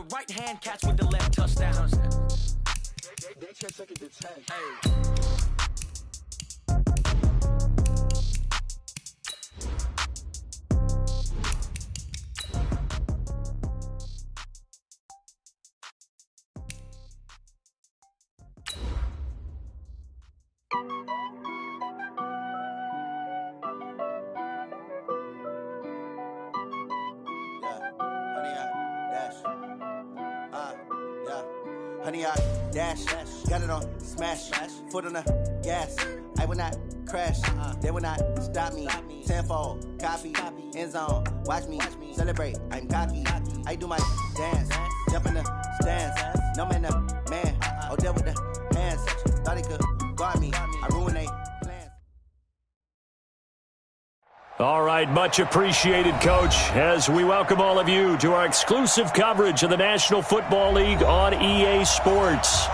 the right hand, catch with the left, touchdown. They check second to 10. Hey. Honey, I dash, got it on smash, foot on the gas. I will not crash, they will not stop me. Tenfold, copy, end zone, watch me celebrate. I'm cocky, I do my dance, jump in the stands. No man, the man, oh, deal with the hands. Thought he could guard me, I ruined they plans. All right, much appreciated, Coach, as we welcome all of you to our exclusive coverage of the National Football League on EA Sports.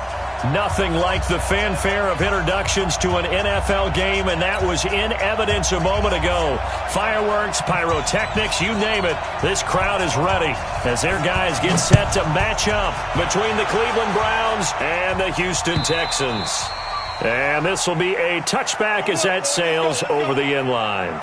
Nothing like the fanfare of introductions to an NFL game, and that was in evidence a moment ago. Fireworks, pyrotechnics, you name it. This crowd is ready as their guys get set to match up between the Cleveland Browns and the Houston Texans. And this will be a touchback as that sails over the end line.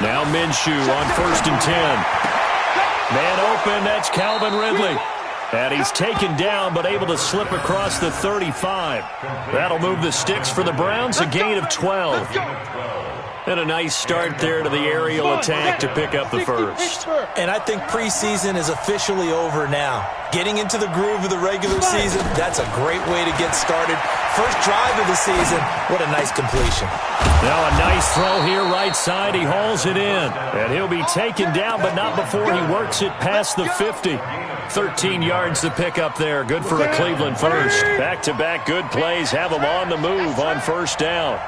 Now Minshew on 1st and 10. Man open, that's Calvin Ridley. And he's taken down but able to slip across the 35. That'll move the sticks for the Browns, a gain of 12. And a nice start there to the aerial attack to pick up the first. And I think preseason is officially over now. Getting into the groove of the regular season, that's a great way to get started. First drive of the season, what a nice completion. Now a nice throw here right side. He hauls it in. And he'll be taken down, but not before he works it past the 50. 13 yards to pick up there. Good for a Cleveland first. Back-to-back good plays have him on the move on first down.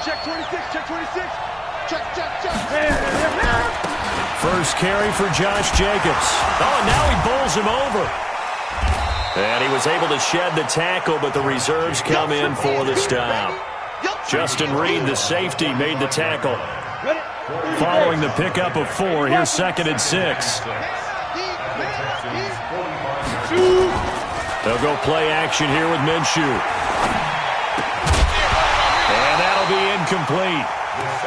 Check 26, check 26. Check. First carry for Josh Jacobs. Oh, and now he bowls him over. And he was able to shed the tackle, but the reserves come in for the stop. Justin Reed, the safety, made the tackle. Following the pickup of 4, here's 2nd and 6. They'll go play action here with Minshew. And that'll be incomplete.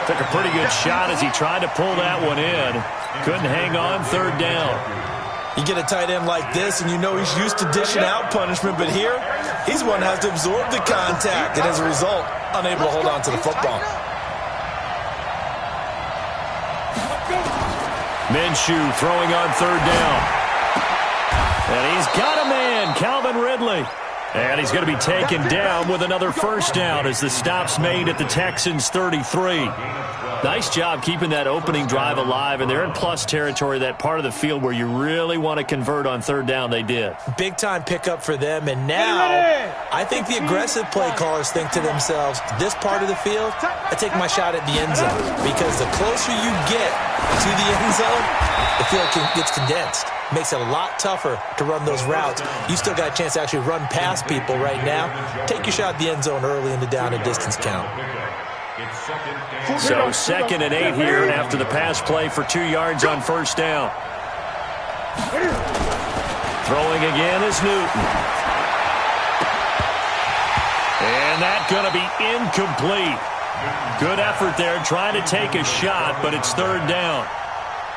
Took a pretty good shot as he tried to pull that one in. Couldn't hang on 3rd down. You get a tight end like this, and you know he's used to dishing out punishment, but here, he's one that has to absorb the contact, and as a result, unable to hold on to the football. Minshew throwing on 3rd down. And he's got a man, Calvin Ridley. And he's going to be taken down with another first down as the stop's made at the Texans' 33. Nice job keeping that opening drive alive, and they're in plus territory, that part of the field where you really want to convert on 3rd down. They did. Big-time pickup for them, and now I think the aggressive play callers think to themselves, this part of the field, I take my shot at the end zone, because the closer you get to the end zone, the field gets condensed. Makes it a lot tougher to run those routes. You still got a chance to actually run past people right now. Take your shot at the end zone early in the down and distance count. So 2nd and 8 here after the pass play for 2 yards on first down. Throwing again is Newton. And that's going to be incomplete. Good effort there trying to take a shot, but it's 3rd down.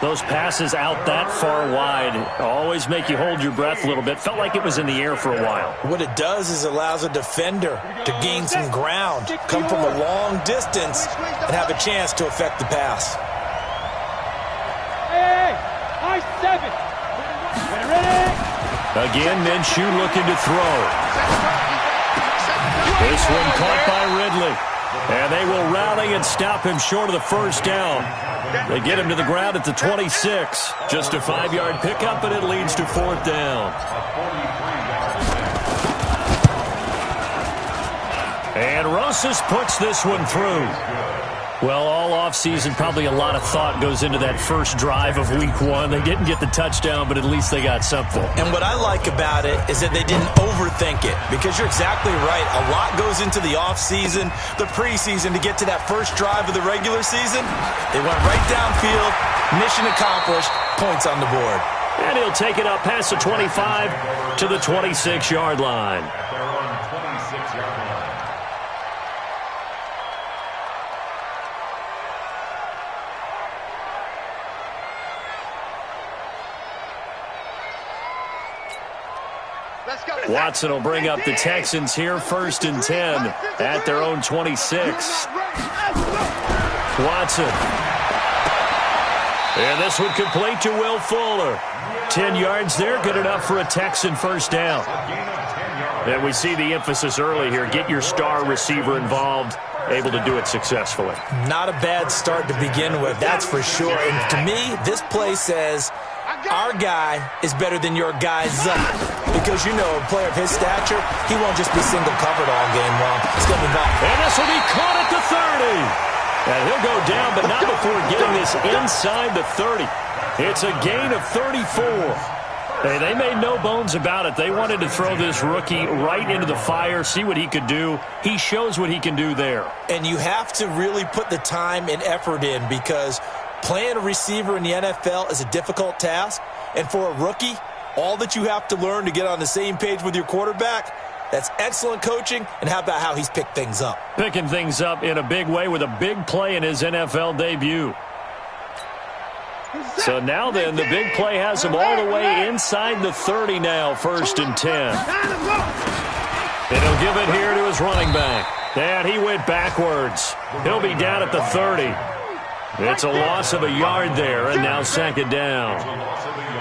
Those passes out that far wide always make you hold your breath a little bit. Felt like it was in the air for a while. What it does is it allows a defender to gain some ground, come from a long distance, and have a chance to affect the pass. Again, Minshew looking to throw. This one caught by Ridley. And they will rally and stop him short of the first down. They get him to the ground at the 26. Just a 5-yard pickup, and it leads to 4th down. And Rosas puts this one through. Well, all offseason, probably a lot of thought goes into that first drive of week 1. They didn't get the touchdown, but at least they got something. And what I like about it is that they didn't overthink it, because you're exactly right. A lot goes into the offseason, the preseason, to get to that first drive of the regular season. They went right downfield, mission accomplished, points on the board. And he'll take it up past the 25 to the 26-yard line. Watson will bring up the Texans here, 1st and 10 at their own 26. Watson. And this one complete to Will Fuller. 10 yards there, good enough for a Texan first down. And we see the emphasis early here. Get your star receiver involved, able to do it successfully. Not a bad start to begin with, that's for sure. And to me, this play says our guy is better than your guy's up. Because, you know, a player of his stature, he won't just be single covered all game long. It's going to be ball. And this will be caught at the 30. And he'll go down, but not before getting this inside the 30. It's a gain of 34. Hey, they made no bones about it. They wanted to throw this rookie right into the fire, see what he could do. He shows what he can do there. And you have to really put the time and effort in, because playing a receiver in the NFL is a difficult task. And for a rookie, all that you have to learn to get on the same page with your quarterback, that's excellent coaching. And how about how he's picked things up? Picking things up in a big way with a big play in his NFL debut. So now then, the big play has him all the way inside the 30 now, 1st and 10. And he'll give it here to his running back. And he went backwards. He'll be down at the 30. It's a loss of a yard there, and now 2nd down.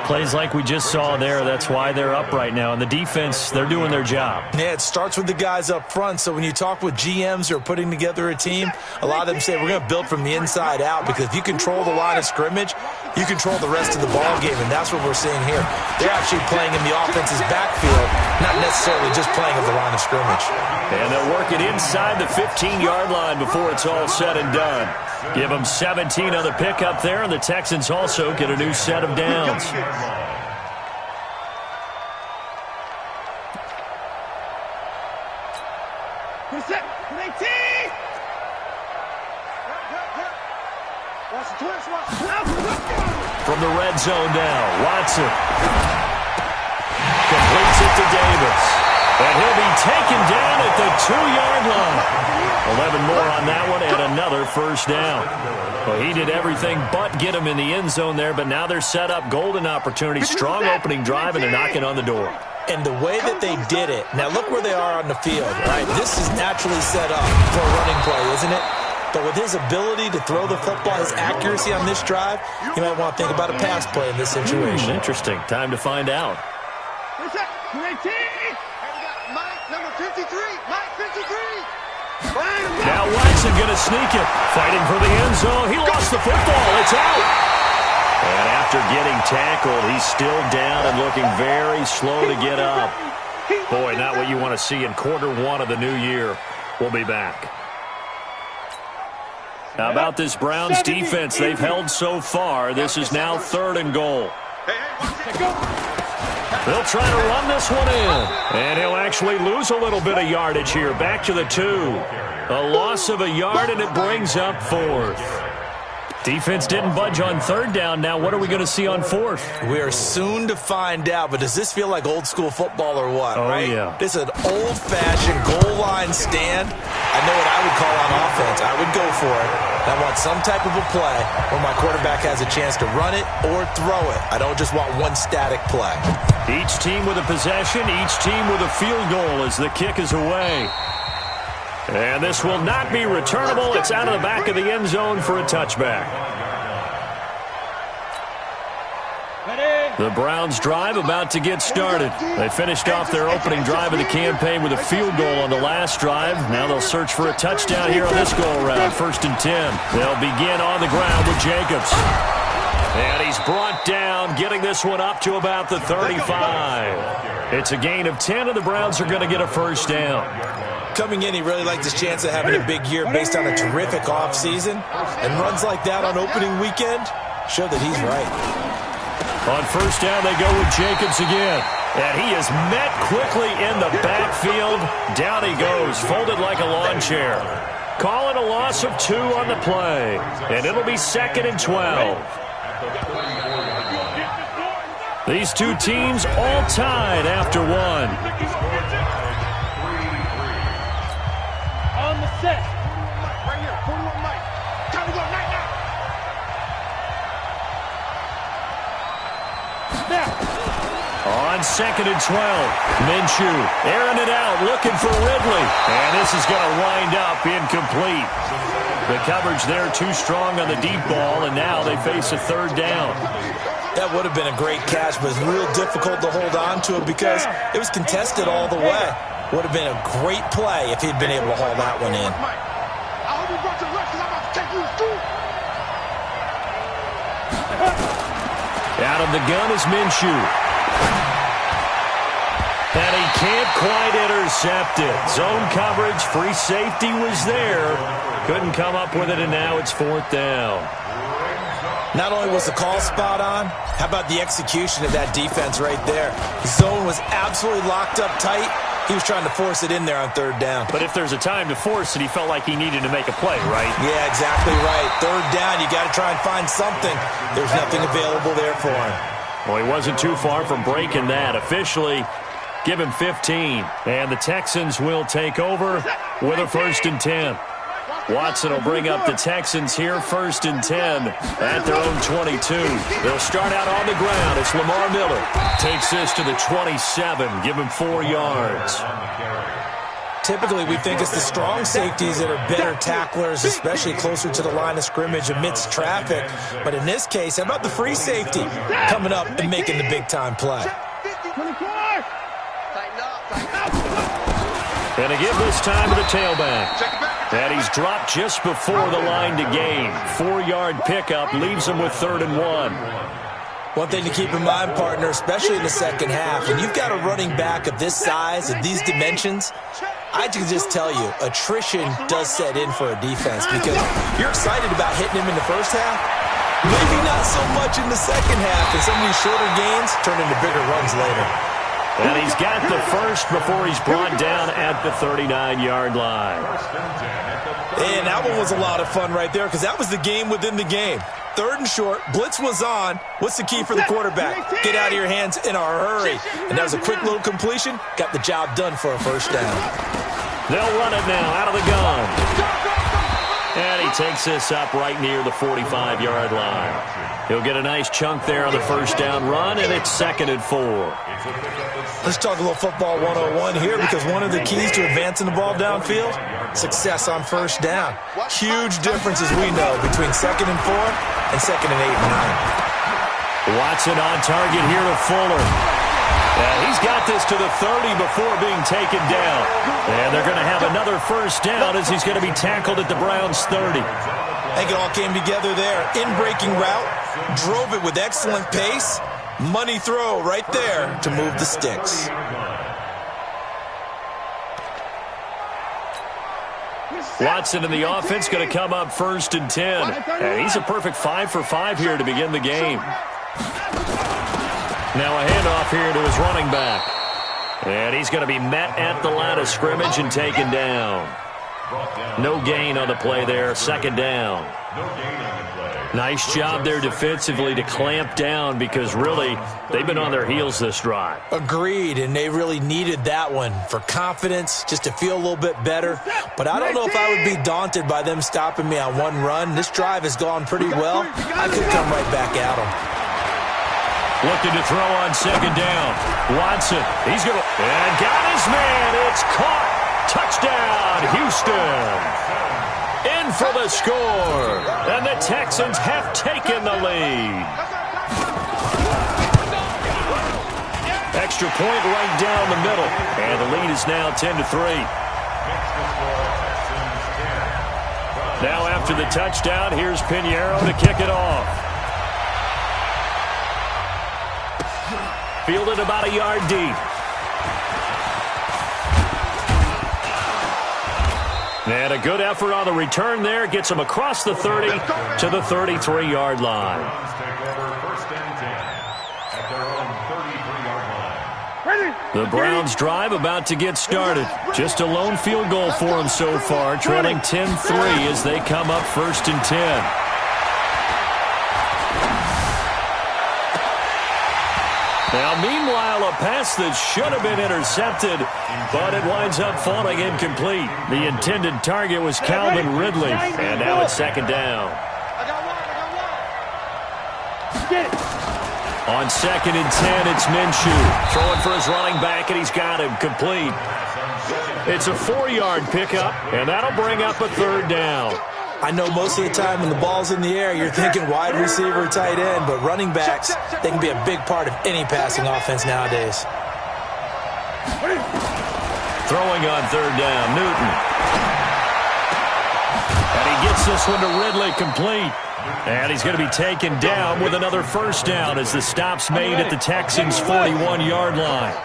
Plays like we just saw there, that's why they're up right now. And the defense, they're doing their job. Yeah, it starts with the guys up front. So when you talk with GMs who are putting together a team, a lot of them say we're going to build from the inside out, because if you control the line of scrimmage, you control the rest of the ball game, and that's what we're seeing here. They're actually playing in the offense's backfield, not necessarily just playing at the line of scrimmage. And they'll work it inside the 15-yard line before it's all said and done. Give them 17 on the pickup there, and the Texans also get a new set of downs. From the red zone now, Watson completes it to Davis. And he'll be taken down at the 2-yard line. 11 more on that one, and another first down. Well, he did everything but get him in the end zone there, but now they're set up. Golden opportunity, strong opening drive, and they're knocking on the door. And the way that they did it, now look where they are on the field, right? This is naturally set up for a running play, isn't it? But with his ability to throw the football, his accuracy on this drive, you might want to think about a pass play in this situation. Interesting. Time to find out. Now Watson going to sneak it. Fighting for the end zone. He lost the football. It's out. And after getting tackled, he's still down and looking very slow to get up. Boy, not what you want to see in Q1 of the new year. We'll be back. How about this Browns defense? They've held so far. This is now 3rd and goal. They'll try to run this one in. And he'll actually lose a little bit of yardage here. Back to the 2. A loss of a yard, and it brings up 4th. Defense didn't budge on 3rd down. Now what are we going to see on 4th? We are soon to find out, but does this feel like old school football or what? Oh, right? Yeah. This is an old-fashioned goal line stand. I know what I would call on offense. I would go for it. I want some type of a play where my quarterback has a chance to run it or throw it. I don't just want one static play. Each team with a possession, each team with a field goal as the kick is away. And this will not be returnable. It's out of the back of the end zone for a touchback. Ready? The Browns drive about to get started. They finished off their opening drive of the campaign with a field goal on the last drive. Now they'll search for a touchdown here on this go-around. 1st and 10. They'll begin on the ground with Jacobs. And he's brought down, getting this one up to about the 35. It's a gain of 10, and the Browns are going to get a first down. Coming in, he really liked his chance of having a big year based on a terrific offseason. And runs like that on opening weekend show that he's right. On first down, they go with Jacobs again. And he is met quickly in the backfield. Down he goes, folded like a lawn chair. Calling a loss of 2 on the play. And it'll be 2nd and 12. These two teams all tied after 1. On the set. Right here, 41 Mike. Time to go, night. On 2nd and 12, Minshew airing it out, looking for Ridley. And this is going to wind up incomplete. The coverage there too strong on the deep ball, and now they face a 3rd down. That would have been a great catch, but it's real difficult to hold on to it because it was contested all the way. Would have been a great play if he'd been able to haul that one in. I hope you brought your left because I'm about to take you to school. Out of the gun is Minshew. And he can't quite intercept it. Zone coverage, free safety was there. Couldn't come up with it, and now it's 4th down. Not only was the call spot on, how about the execution of that defense right there? The zone was absolutely locked up tight. He was trying to force it in there on 3rd down. But if there's a time to force it, he felt like he needed to make a play, right? Yeah, exactly right. 3rd down, you got to try and find something. There's nothing available there for him. Well, he wasn't too far from breaking that. Officially, give him 15. And the Texans will take over with a 1st and 10. Watson will bring up the Texans here, 1st and 10 at their own 22. They'll start out on the ground. It's Lamar Miller. Takes this to the 27. Give him 4 yards. Typically, we think it's the strong safeties that are better tacklers, especially closer to the line of scrimmage amidst traffic. But in this case, how about the free safety coming up and making the big-time play? And to give this time to the tailback. And he's dropped just before the line to gain. 4-yard pickup leaves him with 3rd and 1. One thing to keep in mind, partner, especially in the second half, when you've got a running back of this size, of these dimensions, I can just tell you, attrition does set in for a defense because you're excited about hitting him in the first half. Maybe not so much in the second half, and some of these shorter gains turn into bigger runs later. And he's got the first before he's brought down at the 39-yard line. And that one was a lot of fun right there because that was the game within the game. 3rd and short, blitz was on. What's the key for the quarterback? Get out of your hands in a hurry. And that was a quick little completion. Got the job done for a 1st down. They'll run it now out of the gun. And he takes this up right near the 45-yard line. He'll get a nice chunk there on the 1st down run, and it's 2nd and 4. Let's talk a little football 101 here because one of the keys to advancing the ball downfield, success on 1st down. Huge difference, as we know, between 2nd and 4 and 2nd and 8 and 9. Watson on target here to Fuller. And he's got this to the 30 before being taken down. And they're going to have another 1st down as he's going to be tackled at the Browns' 30. I think it all came together there. In-breaking route, drove it with excellent pace. Money throw right there to move the sticks. Watson in the offense going to come up 1st and 10. And he's a perfect 5 for 5 here to begin the game. Now a handoff here to his running back. And he's going to be met at the line of scrimmage and taken down. No gain on the play there, 2nd down. Nice job there defensively to clamp down because really they've been on their heels this drive. Agreed, and they really needed that one for confidence, just to feel a little bit better. But I don't know if I would be daunted by them stopping me on one run. This drive has gone pretty well. I could come right back at them. Looking to throw on 2nd down. Watson, he's going to... And got his man. It's caught. Touchdown, Houston. In for the score. And the Texans have taken the lead. extra point right down the middle. And the lead is now 10-3. Now after the touchdown, here's Pinheiro to kick it off. Fielded about a yard deep. And a good effort on the return there. Gets him across the 30 to the 33-yard line. The Browns' drive about to get started. Just a lone field goal for them so far, trailing 10-3 as they come up 1st and 10. Now, meanwhile, a pass that should have been intercepted, but it winds up falling incomplete. The intended target was Calvin Ridley, and now it's 2nd down. On 2nd and 10, it's Minshew. Throwing for his running back, and he's got him complete. It's a 4-yard pickup, and that'll bring up a 3rd down. I know most of the time when the ball's in the air, you're thinking wide receiver, tight end, but running backs, they can be a big part of any passing offense nowadays. Throwing on 3rd down, Newton. And he gets this one to Ridley complete. And he's going to be taken down with another 1st down as the stop's made at the Texans' 41-yard line.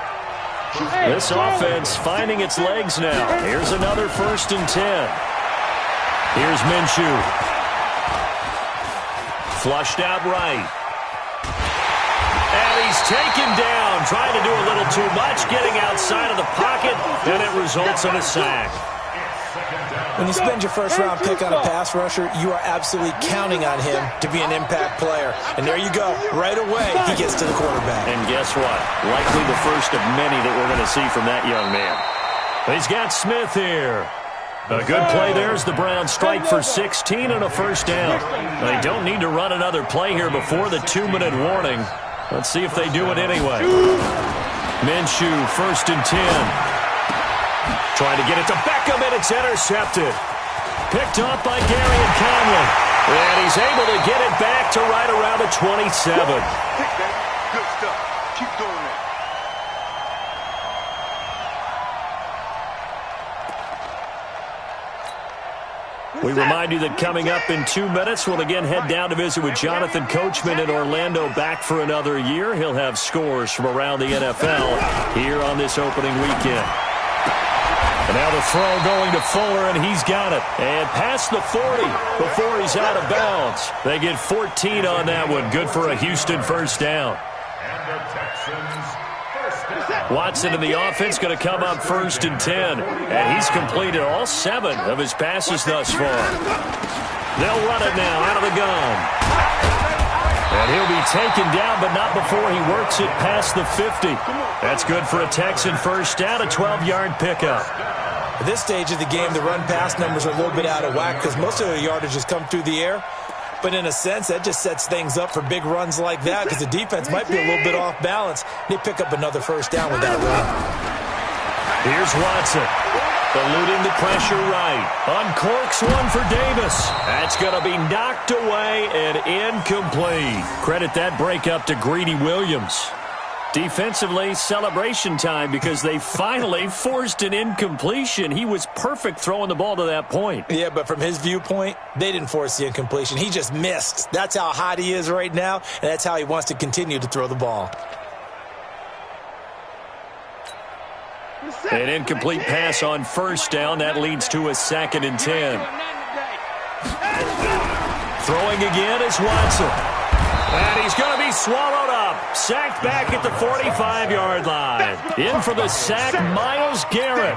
This offense finding its legs now. Here's another 1st and 10. Here's Minshew. Flushed out right. And he's taken down, trying to do a little too much, getting outside of the pocket, and it results in a sack. When you spend your first-round pick on a pass rusher, you are absolutely counting on him to be an impact player. And there you go. Right away, he gets to the quarterback. And guess what? Likely the first of many that we're going to see from that young man. He's got Smith here. A good play there as the Browns strike for 16 and a 1st down. They don't need to run another play here before the 2-minute warning. Let's see if they do it anyway. Minshew, 1st and 10. Trying to get it to Beckham, and it's intercepted. Picked off by Gary and Conley. And he's able to get it back to right around the 27. Good stuff. Keep doing that. We remind you that coming up in 2 minutes, we'll again head down to visit with Jonathan Coachman in Orlando, back for another year. He'll have scores from around the NFL here on this opening weekend. And now the throw going to Fuller, and he's got it. And past the 40 before he's out of bounds. They get 14 on that one. Good for a Houston 1st down. Watson in the offense going to come up 1st and 10. And he's completed all 7 of his passes thus far. They'll run it now out of the gun. And he'll be taken down, but not before he works it past the 50. That's good for a Texan 1st down, a 12-yard pickup. At this stage of the game, the run-pass numbers are a little bit out of whack because most of the yardage has come through the air. But in a sense, that just sets things up for big runs like that because the defense might be a little bit off balance. They pick up another 1st down with that run. Here's Watson. Eluding the pressure right. Uncorks one for Davis. That's going to be knocked away and incomplete. Credit that breakup to Greedy Williams. Defensively, celebration time because they finally forced an incompletion. He was perfect throwing the ball to that point. Yeah, but from his viewpoint, they didn't force the incompletion. He just missed. That's how hot he is right now, and that's how he wants to continue to throw the ball. An incomplete pass on 1st down. That leads to a 2nd and 10. Throwing again is Watson. And he's going to be swallowed up. Sacked back at the 45-yard line. In for the sack, Myles Garrett.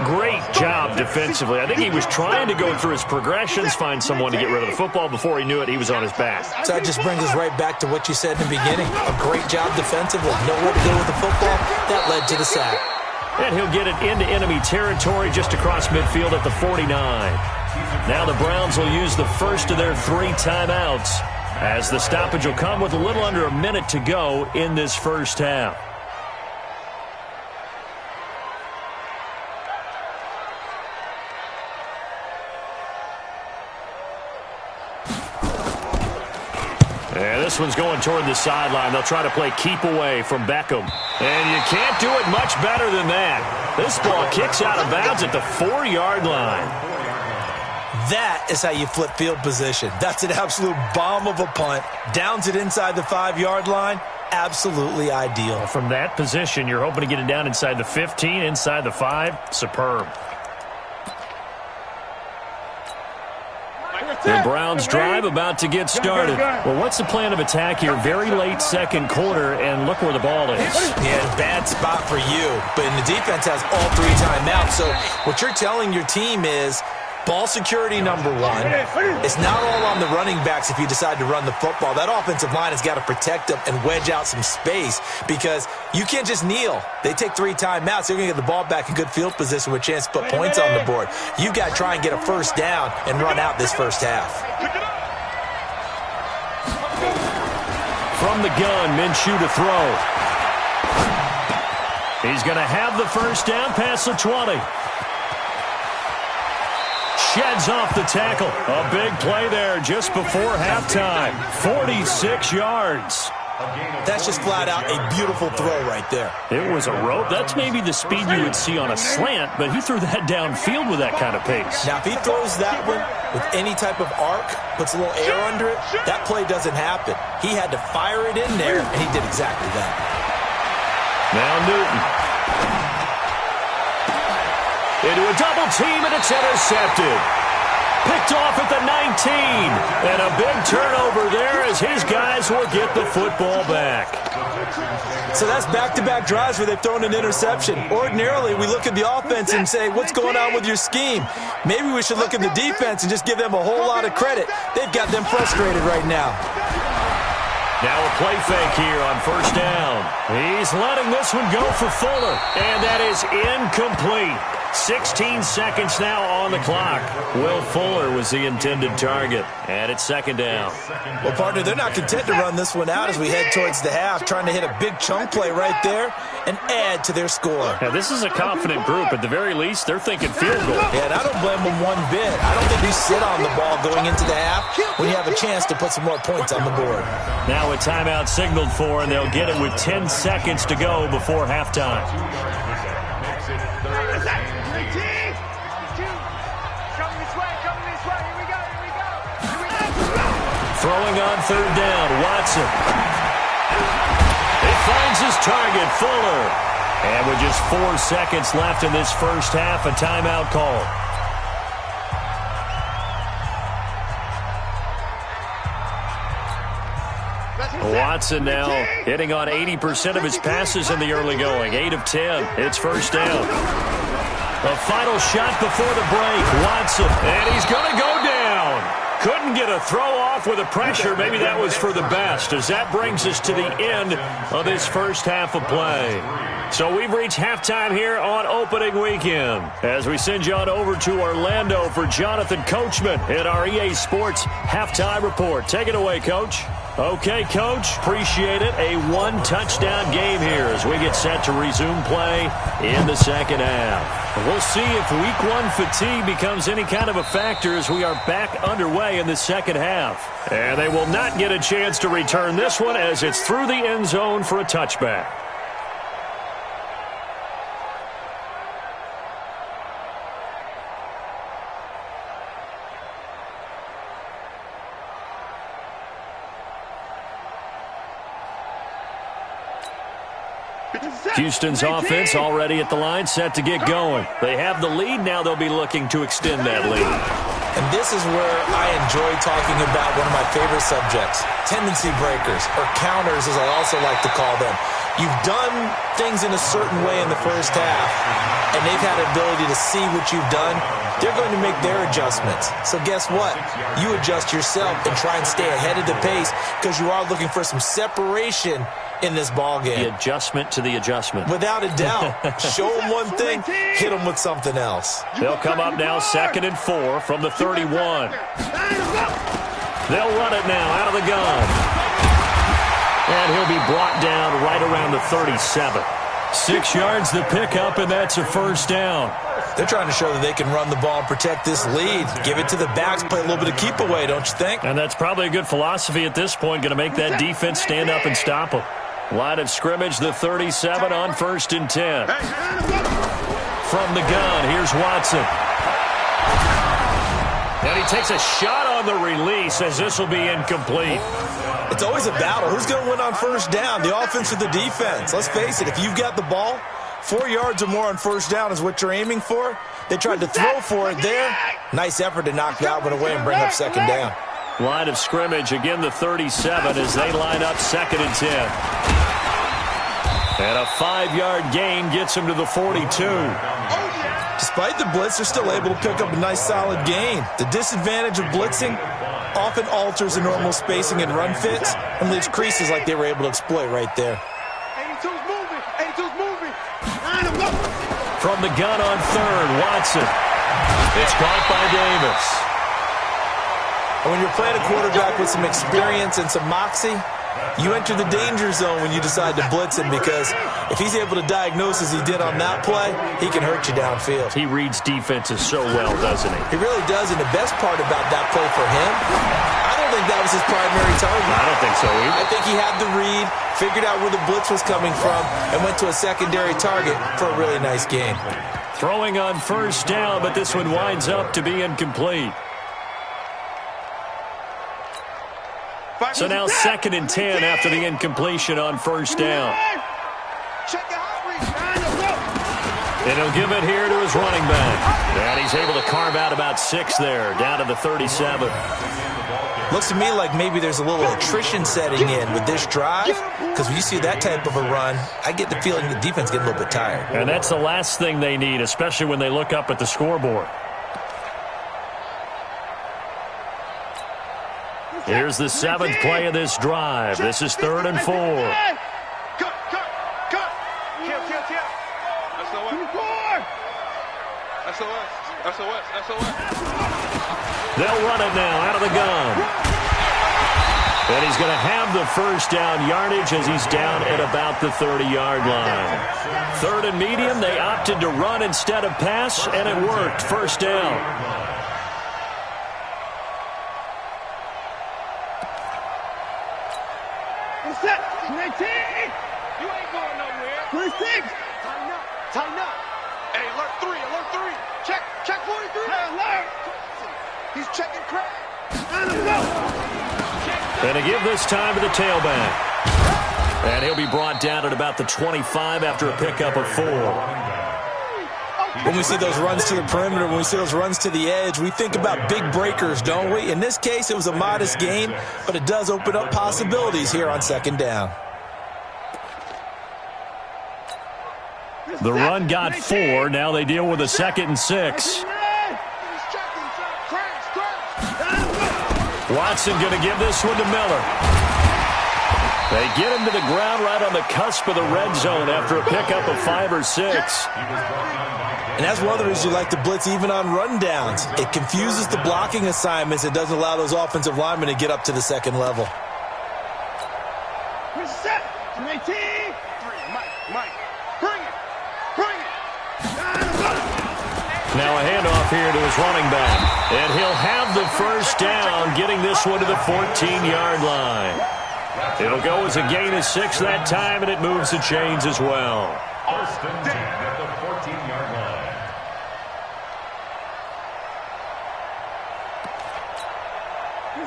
Great job defensively. I think he was trying to go through his progressions, find someone to get rid of the football. Before he knew it, he was on his back. So that just brings us right back to what you said in the beginning. A great job defensively. Nowhere to go with the football. That led to the sack. And he'll get it into enemy territory just across midfield at the 49. Now the Browns will use the first of their 3 timeouts, as the stoppage will come with a little under a minute to go in this 1st half. And this This one's going toward the sideline. They'll try to play keep away from Beckham. And you can't do it much better than that. This ball kicks out of bounds at the 4-yard line. That is how you flip field position. That's an absolute bomb of a punt. Downs it inside the 5-yard line. Absolutely ideal. From that position, you're hoping to get it down inside the 15, inside the 5. Superb. The Browns drive about to get started. Well, what's the plan of attack here? Very late second quarter, and look where the ball is. Yeah, bad spot for you. But the defense has all 3 timeouts. So what you're telling your team is ball security number 1. It's not all on the running backs if you decide to run the football. That offensive line has got to protect them and wedge out some space because you can't just kneel. They take 3 timeouts. They're going to get the ball back in good field position with a chance to put points on the board. You've got to try and get a first down and run out this first half. From the gun, Minshew to throw. He's going to have the first down past the 20. Sheds off the tackle. A big play there just before halftime. 46 yards. That's just flat out a beautiful throw right there. It was a rope. That's maybe the speed you would see on a slant, but he threw that downfield with that kind of pace. Now, if he throws that one with any type of arc, puts a little air under it, that play doesn't happen. He had to fire it in there, and he did exactly that. Now Newton. Into a double team, and it's intercepted. Picked off at the 19. And a big turnover there as his guys will get the football back. So that's back-to-back drives where they've thrown an interception. Ordinarily, we look at the offense and say, what's going on with your scheme? Maybe we should look at the defense and just give them a whole lot of credit. They've got them frustrated right now. Now a play fake here on first down. He's letting this one go for Fuller. And that is incomplete. 16 seconds now on the clock. Will Fuller was the intended target. And it's second down. Well, partner, they're not content to run this one out as we head towards the half, trying to hit a big chunk play right there and add to their score. Now, this is a confident group. At the very least, they're thinking field goal. Yeah, and I don't blame them one bit. I don't think you sit on the ball going into the half when you have a chance to put some more points on the board. Now a timeout signaled for, and they'll get it with 10 seconds to go before halftime. Throwing on third down, Watson. He finds his target, Fuller. And with just 4 seconds left in this first half, a timeout call. Watson now hitting on 80% of his passes in the early going. 8 of 10. It's first down. A final shot before the break. Watson, and he's going to go down. Couldn't get a throw off with the pressure. Maybe that was for the best, as that brings us to the end of this first half of play. So we've reached halftime here on opening weekend as we send you on over to Orlando for Jonathan Coachman in our EA Sports Halftime Report. Take it away, Coach. Okay, Coach, appreciate it. A 1-touchdown game here as we get set to resume play in the second half. We'll see if Week 1 fatigue becomes any kind of a factor as we are back underway in the second half. And they will not get a chance to return this one as it's through the end zone for a touchback. Houston's offense already at the line, set to get going. They have the lead. Now they'll be looking to extend that lead. And this is where I enjoy talking about one of my favorite subjects, tendency breakers, or counters as I also like to call them. You've done things in a certain way in the first half, and they've had the ability to see what you've done. They're going to make their adjustments. So guess what? You adjust yourself and try and stay ahead of the pace because you are looking for some separation in this ball game. The adjustment to the adjustment. Without a doubt. Show them one thing, hit them with something else. They'll come up now 2nd and 4 from the 31. They'll run it now out of the gun. And he'll be brought down right around the 37. 6 yards the pickup, and that's a first down. They're trying to show that they can run the ball and protect this lead. Give it to the backs, play a little bit of keep away, don't you think? And that's probably a good philosophy at this point, going to make that defense stand up and stop them. Line of scrimmage, the 37 on 1st and 10. From the gun, here's Watson. And he takes a shot on the release as this will be incomplete. It's always a battle. Who's going to win on first down, the offense or the defense? Let's face it, if you've got the ball, 4 yards or more on first down is what you're aiming for. They tried to throw for it there. Nice effort to knock that one away and bring up second down. Line of scrimmage, again the 37 as they line up 2nd and 10. And a 5-yard gain gets them to the 42. Despite the blitz, they're still able to pick up a nice solid gain. The disadvantage of blitzing often alters the normal spacing and run fits and leaves creases like they were able to exploit right there. 82's moving. 82's moving. From the gun on 3rd, Watson. It's caught by Davis. And when you're playing a quarterback with some experience and some moxie, you enter the danger zone when you decide to blitz him, because if he's able to diagnose as he did on that play, he can hurt you downfield. He reads defenses so well, doesn't he? He really does, and the best part about that play for him, I don't think that was his primary target. I don't think so either. I think he had the read, figured out where the blitz was coming from, and went to a secondary target for a really nice gain. Throwing on first down, but this one winds up to be incomplete. So now 2nd and 10 after the incompletion on first down. And he'll give it here to his running back. And he's able to carve out about 6 there, down to the 37. Looks to me like maybe there's a little attrition setting in with this drive, because when you see that type of a run, I get the feeling the defense getting a little bit tired. And that's the last thing they need, especially when they look up at the scoreboard. Here's the 7th play of this drive. This is 3rd and 4. Cut. Kill. SOS. They'll run it now out of the gun. And he's going to have the first down yardage as he's down at about the 30-yard line. 3rd and medium, they opted to run instead of pass, and it worked. First down. Set. 19. You ain't going nowhere. 26. Tighten up. Hey, alert 3. Check 43. Alert. He's checking crack. And to give this time to the tailback. And he'll be brought down at about the 25 after a pickup of 4. When we see those runs to the perimeter, when we see those runs to the edge, we think about big breakers, don't we? In this case, it was a modest gain, but it does open up possibilities here on 2nd down. The run got 4. Now they deal with a 2nd and 6. Watson going to give this one to Miller. They get him to the ground right on the cusp of the red zone after a pickup of 5 or 6. And that's one of the reasons you like to blitz even on rundowns. It confuses the blocking assignments. It doesn't allow those offensive linemen to get up to the 2nd level. Set. 19. 3. Mike. Bring it. Now a handoff here to his running back. And he'll have the first down, getting this one to the 14-yard line. It'll go as a gain of 6 that time, and it moves the chains as well. First and 10 at the 14-yard line.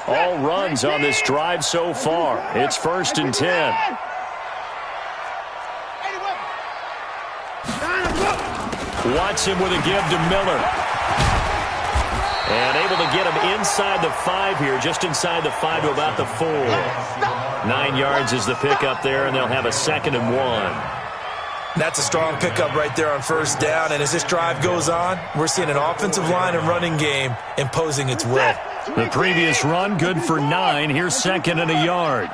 All runs on this drive so far. It's 1st and 10. Watson with a give to Miller. And able to get him inside the 5 here, just inside the 5 to about the 4. 9 yards is the pickup there, and they'll have a 2nd and 1. That's a strong pickup right there on first down, and as this drive goes on, we're seeing an offensive line and running game imposing its will. The previous run, good for 9. Here's 2nd and a yard.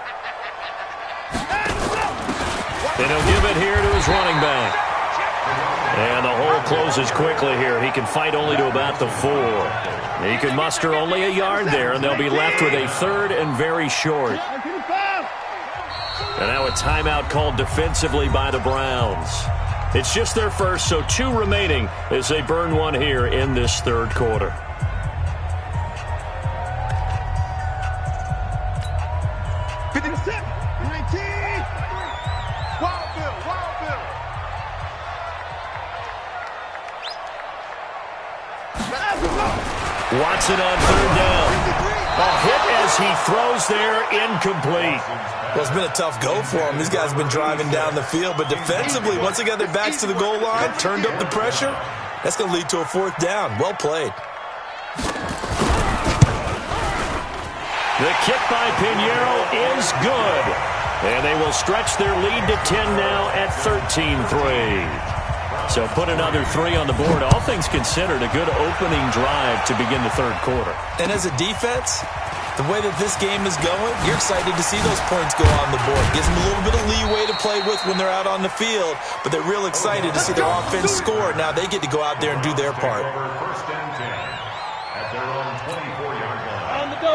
And he'll give it here to his running back. And the hole closes quickly here. He can fight only to about the 4. He can muster only a yard there, and they'll be left with a 3rd and very short. And now a timeout called defensively by the Browns. It's just their first, so 2 remaining as they burn one here in this third quarter. Watson on third down. A hit as he throws there, incomplete. Well, it's been a tough go for him. These guys have been driving down the field, but defensively, once they got their backs to the goal line, turned up the pressure, that's going to lead to a 4th down. Well played. The kick by Pinheiro is good. And they will stretch their lead to 10 now at 13-3. So put another 3 on the board. All things considered, a good opening drive to begin the third quarter. And as a defense, the way that this game is going, you're excited to see those points go on the board. Gives them a little bit of leeway to play with when they're out on the field, but they're real excited to see their offense score. Now they get to go out there and do their part.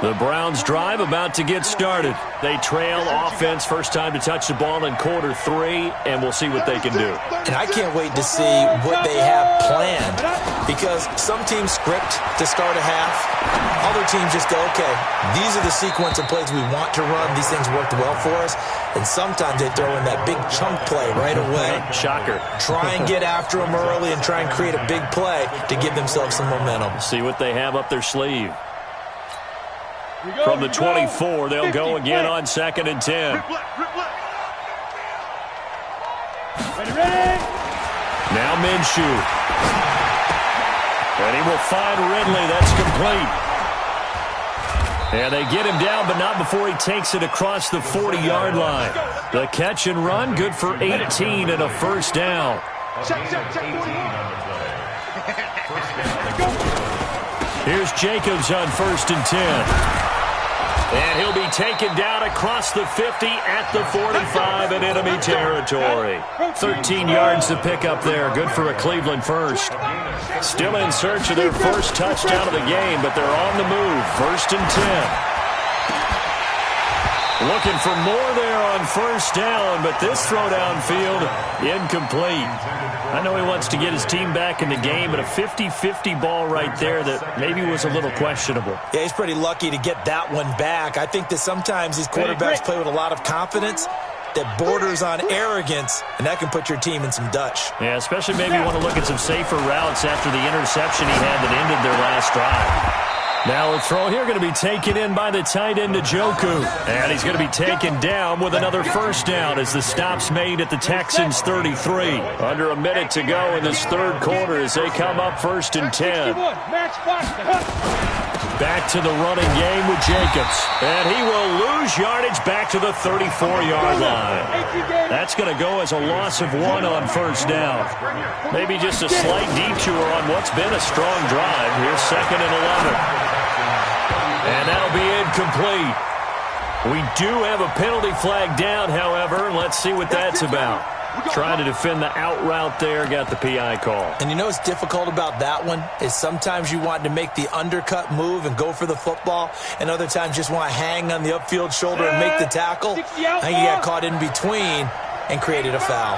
The Browns drive about to get started. They trail offense, first time to touch the ball in quarter 3, and we'll see what they can do. And I can't wait to see what they have planned, because some teams script to start a half. Other teams just go, okay, these are the sequence of plays we want to run. These things worked well for us. And sometimes they throw in that big chunk play right away. Shocker. Try and get after them early and try and create a big play to give themselves some momentum. See what they have up their sleeve. From the 24, they'll go again on 2nd and 10. Now Minshew. And he will find Ridley. That's complete. And they get him down, but not before he takes it across the 40-yard line. The catch and run, good for 18 and a first down. Here's Jacobs on 1st and 10. And he'll be taken down across the 50 at the 45 in enemy territory. 13 yards to pick up there. Good for a Cleveland first. Still in search of their first touchdown of the game, but they're on the move. 1st and 10. Looking for more there on first down, but this throw downfield incomplete. I know he wants to get his team back in the game, but a 50-50 ball right there that maybe was a little questionable. Yeah, he's pretty lucky to get that one back. I think that sometimes these quarterbacks play with a lot of confidence that borders on arrogance, and that can put your team in some Dutch. Yeah, especially maybe you want to look at some safer routes after the interception he had that ended their last drive. Now a throw here going to be taken in by the tight end Njoku. And he's going to be taken down with another first down as the stop's made at the Texans' 33. Under a minute to go in this third quarter as they come up 1st and 10. Back to the running game with Jacobs. And he will lose yardage back to the 34-yard line. That's going to go as a loss of 1 on first down. Maybe just a slight detour on what's been a strong drive. Here's 2nd and 11. And that'll be incomplete. We do have a penalty flag down, however. Let's see what that's about. Trying to defend the out route there, got the PI call. And you know what's difficult about that one is sometimes you want to make the undercut move and go for the football, and other times just want to hang on the upfield shoulder and make the tackle. I think he got caught in between and created a foul.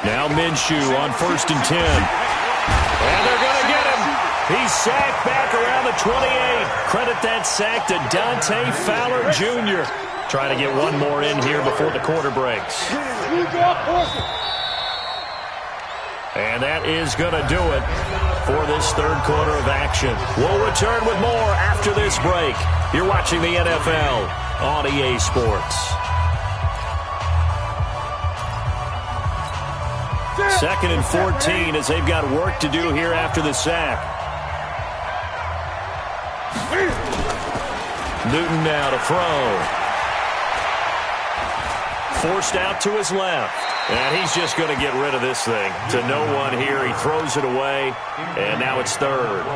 Now Minshew on 1st and 10. And they're going to get him. He's sacked back around the 28. Credit that sack to Dante Fowler Jr. Trying to get one more in here before the quarter breaks. And that is going to do it for this third quarter of action. We'll return with more after this break. You're watching the NFL on EA Sports. 2nd and 14 as they've got work to do here after the sack. Newton now to throw. Forced out to his left. And he's just going to get rid of this thing. To no one here. He throws it away. And now it's 3rd.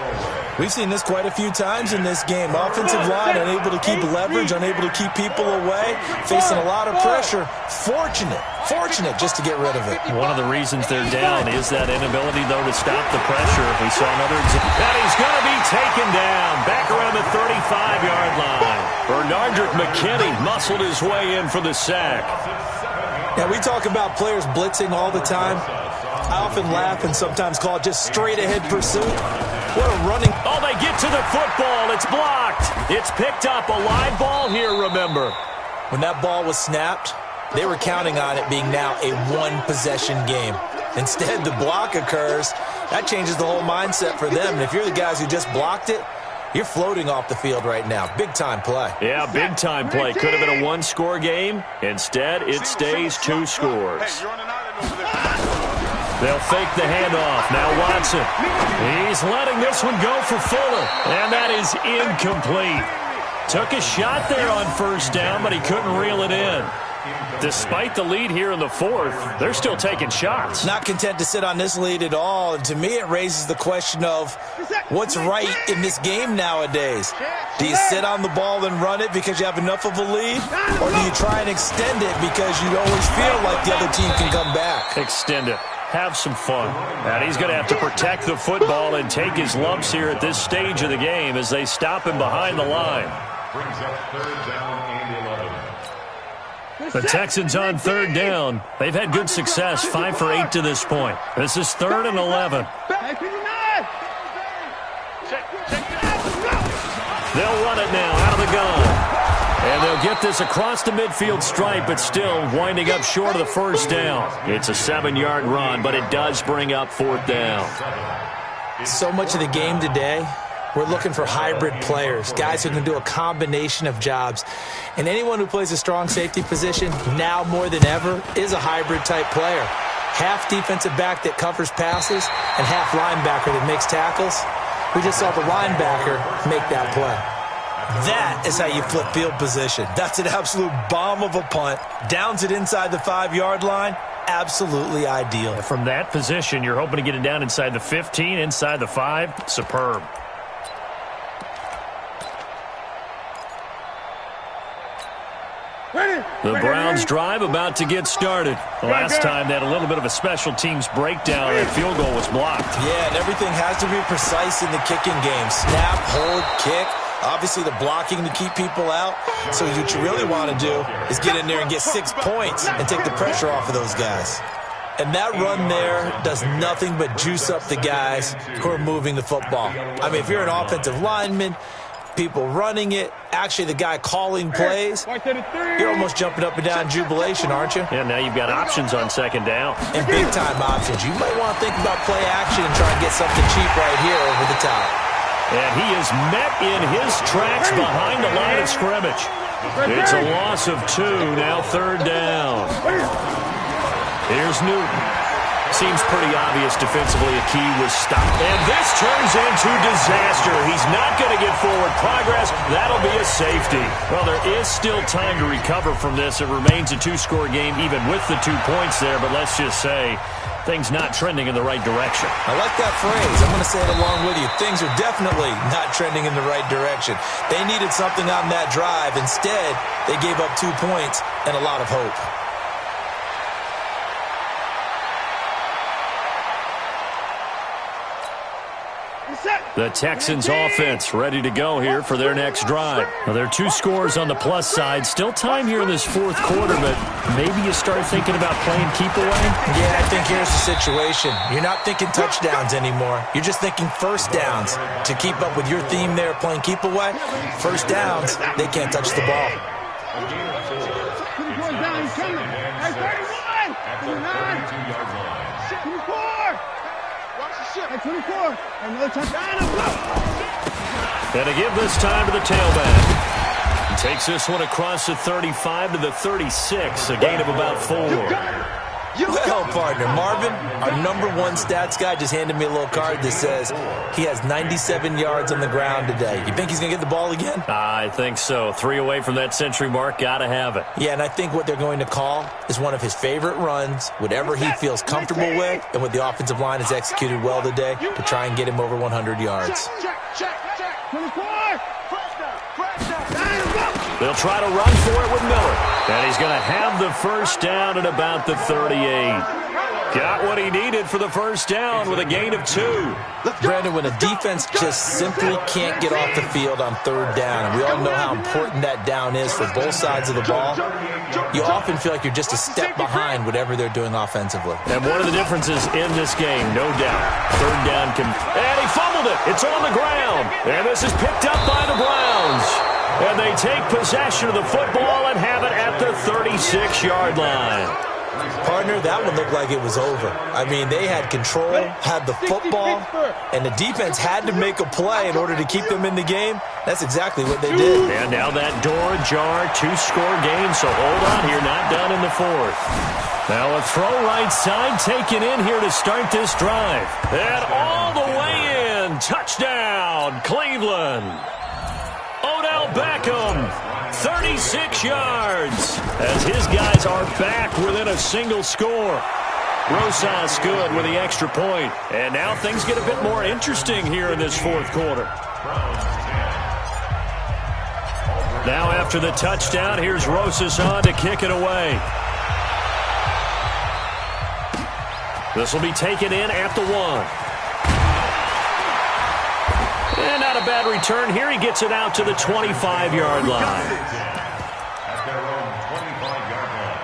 We've seen this quite a few times in this game. Offensive line unable to keep leverage, unable to keep people away, facing a lot of pressure. Fortunate Fortunate just to get rid of it. One of the reasons they're down is that inability, though, to stop the pressure. We saw another example. And he's going to be taken down back around the 35-yard line. Bernardrick McKinney muscled his way in for the sack. Now, we talk about players blitzing all the time. I often laugh and sometimes call it just straight-ahead pursuit. What a running... Oh, they get to the football. It's blocked. It's picked up. A live ball here, remember. When that ball was snapped, they were counting on it being now a one-possession game. Instead, the block occurs. That changes the whole mindset for them. And if you're the guys who just blocked it, you're floating off the field right now. Big-time play. Yeah, big-time play. Could have been a one-score game. Instead, it stays 2 scores. They'll fake the handoff. Now Watson. He's letting this one go for Fuller. And that is incomplete. Took a shot there on first down, but he couldn't reel it in. Despite the lead here in the 4th, they're still taking shots. Not content to sit on this lead at all. And to me, it raises the question of what's right in this game nowadays. Do you sit on the ball and run it because you have enough of a lead? Or do you try and extend it because you always feel like the other team can come back? Extend it. Have some fun. And he's going to have to protect the football and take his lumps here at this stage of the game as they stop him behind the line. Brings up 3rd down and 11. The Texans on 3rd down. They've had good success, 5 for 8 to this point. This is 3rd and 11. They'll run it now out of the gun. And they'll get this across the midfield stripe, but still winding up short of the first down. It's a 7-yard run, but it does bring up 4th down. So much of the game today, we're looking for hybrid players, guys who can do a combination of jobs. And anyone who plays a strong safety position, now more than ever, is a hybrid-type player. Half defensive back that covers passes and half linebacker that makes tackles. We just saw the linebacker make that play. That is how you flip field position. That's an absolute bomb of a punt. Downs it inside the 5-yard line. Absolutely ideal. From that position, you're hoping to get it down inside the 15, inside the 5. Superb. The Browns drive about to get started. Last time they had a little bit of a special teams breakdown. That field goal was blocked. Yeah, and everything has to be precise in the kicking game. Snap, hold, kick. Obviously, the blocking to keep people out. So what you really want to do is get in there and get 6 points and take the pressure off of those guys. And that run there does nothing but juice up the guys who are moving the football. I mean, if you're an offensive lineman, people running it, actually the guy calling plays, you're almost jumping up and down in jubilation, aren't you? Yeah, now you've got options on 2nd down. And big-time options. You might want to think about play action and try and get something cheap right here over the top. And he is met in his tracks behind the line of scrimmage. It's a loss of 2, now 3rd down. Here's Newton. Seems pretty obvious defensively a key was stopped. And this turns into disaster. He's not going to get forward progress. That'll be a safety. Well, there is still time to recover from this. It remains a 2-score game even with the 2 points there. But let's just say things not trending in the right direction. I like that phrase. I'm going to say it along with you. Things are definitely not trending in the right direction. They needed something on that drive. Instead, they gave up 2 points and a lot of hope. The Texans offense ready to go here for their next drive. Now, there are 2 scores on the plus side. Still time here in this 4th quarter, but maybe you start thinking about playing keep away? Yeah, I think here's the situation. You're not thinking touchdowns anymore. You're just thinking first downs. To keep up with your theme there, playing keep away, first downs, they can't touch the ball. And to give this time to the tailback. He takes this one across the 35 to the 36, a gain of about 4. Well, partner, Marvin, our #1 stats guy just handed me a little card that says he has 97 yards on the ground today. You think he's going to get the ball again? I think so. 3 away from that century mark. Got to have it. Yeah, and I think what they're going to call is one of his favorite runs, whatever he feels comfortable with, and what the offensive line has executed well today to try and get him over 100 yards. They'll try to run for it with Miller. And he's going to have the first down at about the 38. Got what he needed for the first down with a gain of 2. Brandon, when a defense just simply can't get off the field on third down, and we all know how important that down is for both sides of the ball, you often feel like you're just a step behind whatever they're doing offensively. And one of the differences in this game, no doubt, third down and he fumbled it. It's on the ground. And this is picked up by the Browns. And they take possession of the football and have it at the 36-yard line. Partner, that one looked like it was over. I mean, they had control, had the football, and the defense had to make a play in order to keep them in the game. That's exactly what they did. And now that door ajar, 2-score game, so hold on here, not done in the fourth. Now a throw right side taken in here to start this drive. And all the way in, touchdown, Cleveland. Odell Beckham, 36 yards, as his guys are back within a single score. Rosas good with the extra point. And now things get a bit more interesting here in this fourth quarter. Now after the touchdown, here's Rosas on to kick it away. This will be taken in at the 1. And not a bad return here. He gets it out to the 25-yard line. At their own 25-yard line.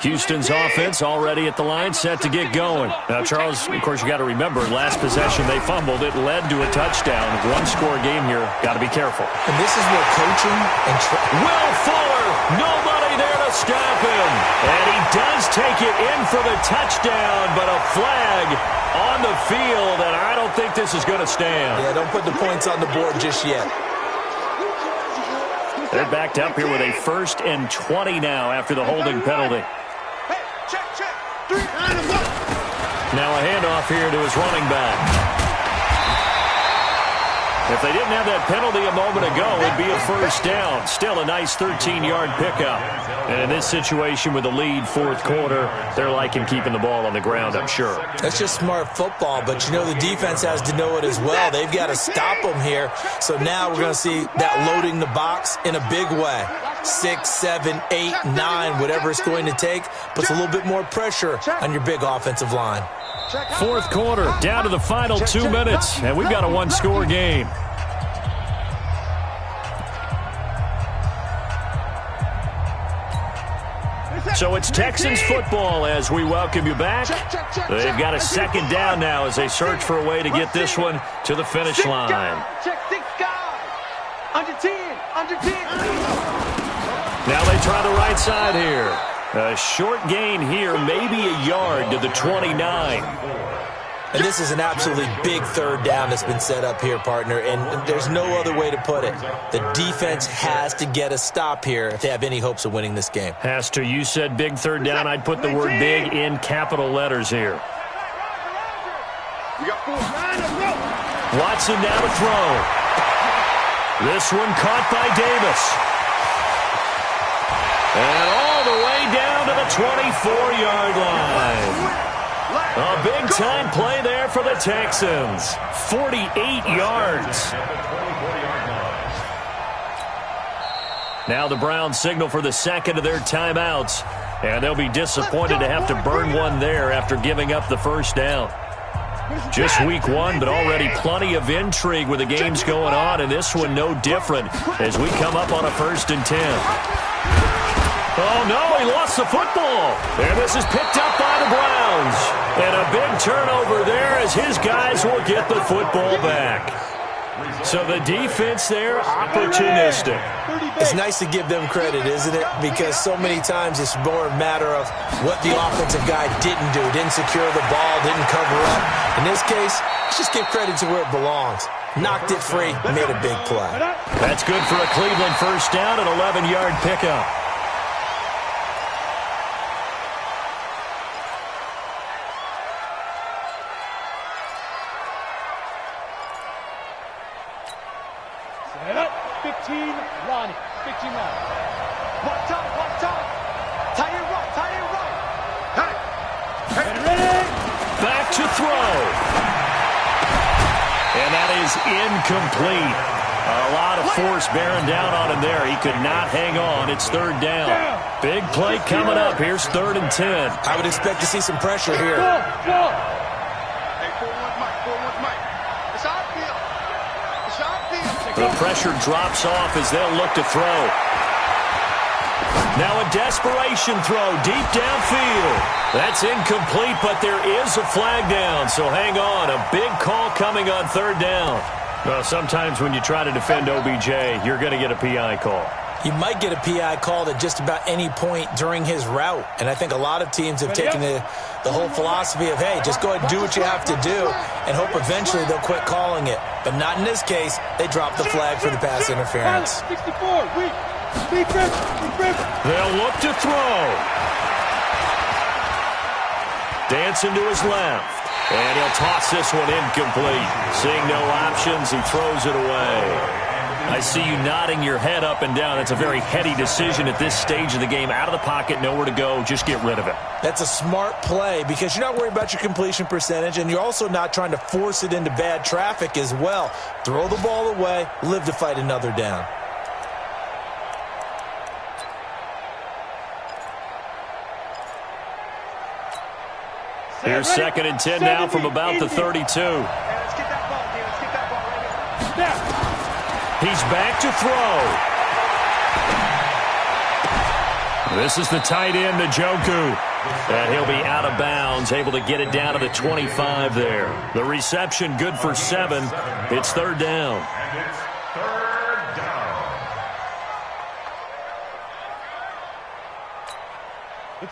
Houston's offense already at the line, set to get going. Now, Charles, of course, you got to remember, last possession they fumbled. It led to a touchdown. One-score game here. Got to be careful. And this is where coaching and Will Fuller, nobody there to stop him. And he does take it in for the touchdown, but a flag on the field, and I don't think this is going to stand. Yeah, don't put the points on the board just yet. They're backed up here with a 1st and 20 now after the holding penalty. Now a handoff here to his running back. If they didn't have that penalty a moment ago, it'd be a first down. Still a nice 13-yard pickup. And in this situation with the lead, fourth quarter, they're liking keeping the ball on the ground, I'm sure. That's just smart football, but you know the defense has to know it as well. They've got to stop them here. So now we're going to see that loading the box in a big way. 6, 7, 8, 9, whatever it's going to take, puts a little bit more pressure on your big offensive line. Fourth quarter, down to the final 2 minutes, and we've got a one-score game. So it's Texans football as we welcome you back. They've got a second down now as they search for a way to get this one to the finish line. Check 6 guys. Under 10. Now they try the right side here. A short gain here, maybe a yard to the 29. And this is an absolutely big third down that's been set up here, partner, and there's no other way to put it. The defense has to get a stop here if they have any hopes of winning this game. Has to. You said big third down. I'd put the word big in capital letters here. Watson now to throw. This one caught by Davis. And all the way down to the 24-yard line. A big-time play there for the Texans. 48 yards. Now the Browns signal for the second of their timeouts. And they'll be disappointed to have to burn one there after giving up the first down. Just week 1, but already plenty of intrigue with the games going on. And this one no different as we come up on a 1st and 10. Oh, no, he lost the football. And this is picked up by the Browns. And a big turnover there as his guys will get the football back. So the defense there, opportunistic. It's nice to give them credit, isn't it? Because so many times it's more a matter of what the offensive guy didn't do. Didn't secure the ball, didn't cover up. In this case, let's just give credit to where it belongs. Knocked it free, made a big play. That's good for a Cleveland first down, an 11-yard pickup. Set up. 15, Ronnie. 15 line. One time. Tight end right. Hey. Ready. Back to throw. And that is incomplete. A lot of force bearing down on him there. He could not hang on. It's third down. Big play coming up. Here's 3rd and 10. I would expect to see some pressure here. Hey, 4-1 Mike. 4-1 Mike. It's outfield. It's outfield. The pressure drops off as they'll look to throw. Now a desperation throw deep downfield. That's incomplete, but there is a flag down, so hang on. A big call coming on 3rd down. Well, sometimes when you try to defend OBJ, you're going to get a PI call. You might get a PI called at just about any point during his route. And I think a lot of teams have taken the whole philosophy of, hey, just go ahead and do what you have to do and hope eventually they'll quit calling it. But not in this case. They dropped the flag for the pass interference. 64, weak. They'll look to throw. Dancing to his left. And he'll toss this one incomplete. Seeing no options, he throws it away. I see you nodding your head up and down. That's a very heady decision at this stage of the game. Out of the pocket, nowhere to go. Just get rid of it. That's a smart play because you're not worried about your completion percentage, and you're also not trying to force it into bad traffic as well. Throw the ball away, live to fight another down. Here's 2nd and 10 now from about the 32. Let's get that ball, Let's get that ball right here. He's back to throw. This is the tight end, Njoku. And he'll be out of bounds, able to get it down to the 25 there. The reception good for 7. It's 3rd down. And it's 3rd down.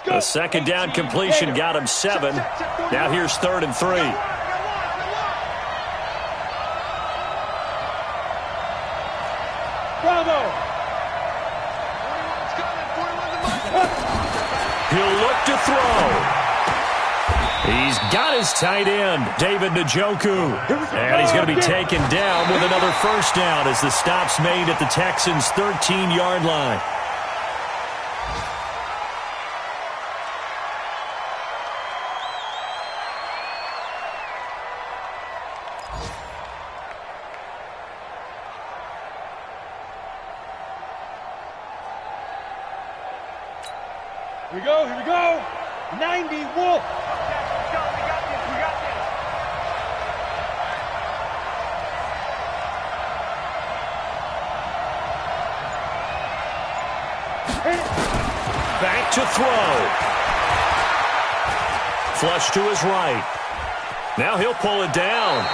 A 2nd down completion got him 7. Now here's 3rd and 3. Bravo. He'll look to throw. He's got his tight end, David Njoku. And he's going to be taken down with another 1st down as the stop's made at the Texans' 13-yard line. Here we go. 90 Wolf. We got this. Back to throw. Flush to his right. Now he'll pull it down.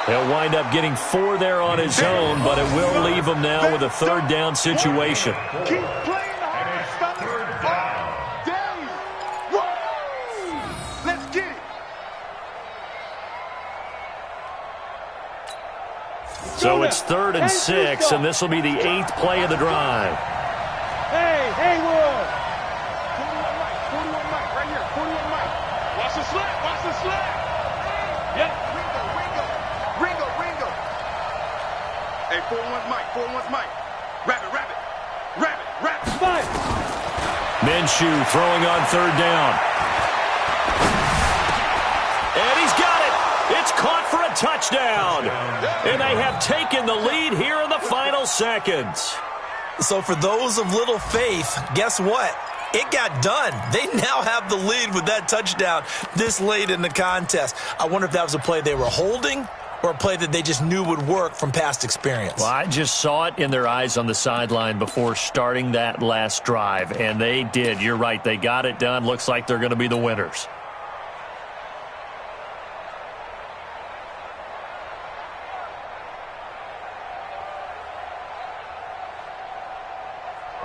He'll wind up getting 4 there on his own, but it will leave him now with a 3rd down situation. Keep playing the hard stuff. Let's get it. So it's 3rd and 6, and this will be the 8th play of the drive. Hey, Will. 41 Mike, right here. 41 Mike. Watch the slap. Yep. Ringo. Hey, 41 Mike. Rabbit. Five. Minshew throwing on 3rd down. And he's got it. It's caught for a touchdown. And they have taken the lead here in the final seconds. So for those of little faith, guess what? It got done. They now have the lead with that touchdown this late in the contest. I wonder if that was a play they were holding or a play that they just knew would work from past experience. Well, I just saw it in their eyes on the sideline before starting that last drive, and they did. You're right. They got it done. Looks like they're going to be the winners.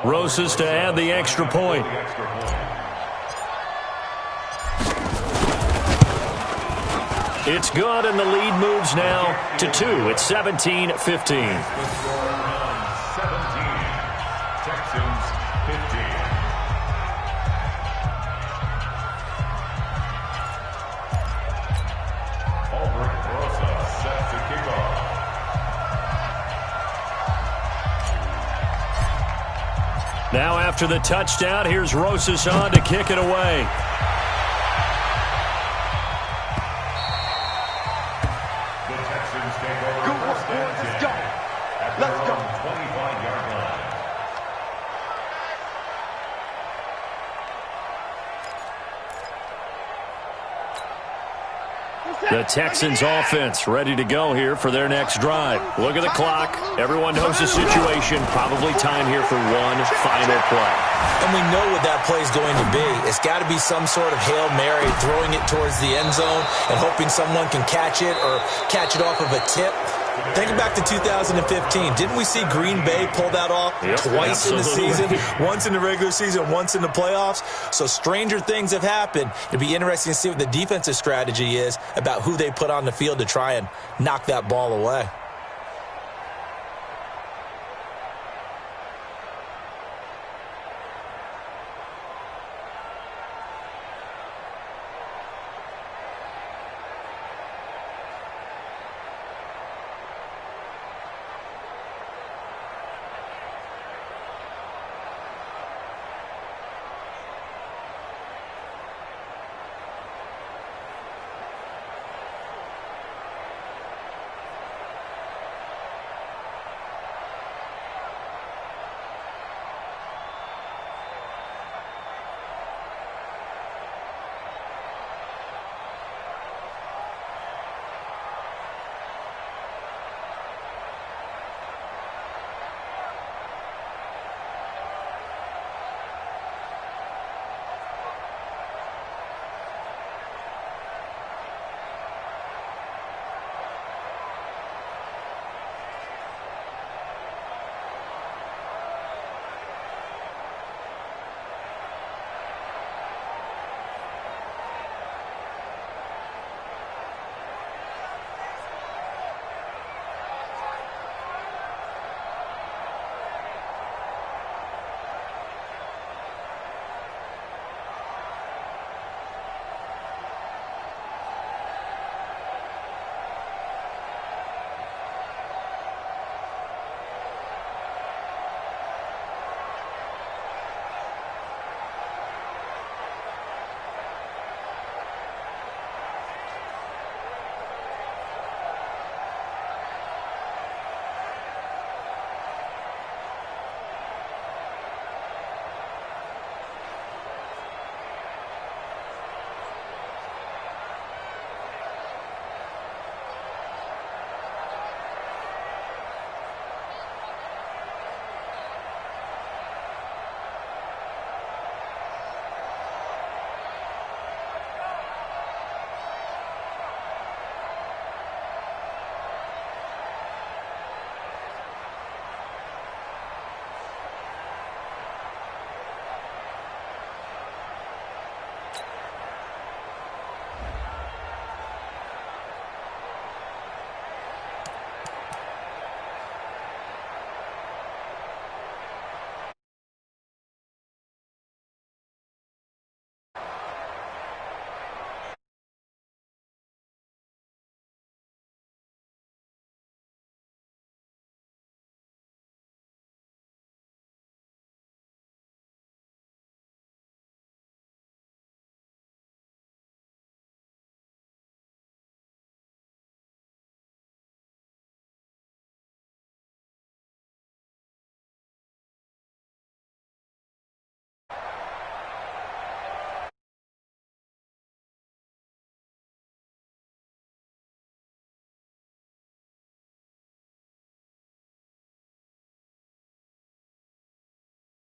Rosas to add the extra point. It's good, and the lead moves now to 2. It's 17-15. 17. Texans 15. Albert Rosa set to kick off. Now after the touchdown, here's Rosas on to kick it away. Let's The Texans offense ready to go here for their next drive. Look at the clock. Everyone knows the situation. Probably time here for one final play. And we know what that play is going to be. It's got to be some sort of Hail Mary, throwing it towards the end zone and hoping someone can catch it or catch it off of a tip. Thinking back to 2015, didn't we see Green Bay pull that off twice absolutely. In the season? Once in the regular season, once in the playoffs. So stranger things have happened. It'd be interesting to see what the defensive strategy is about who they put on the field to try and knock that ball away.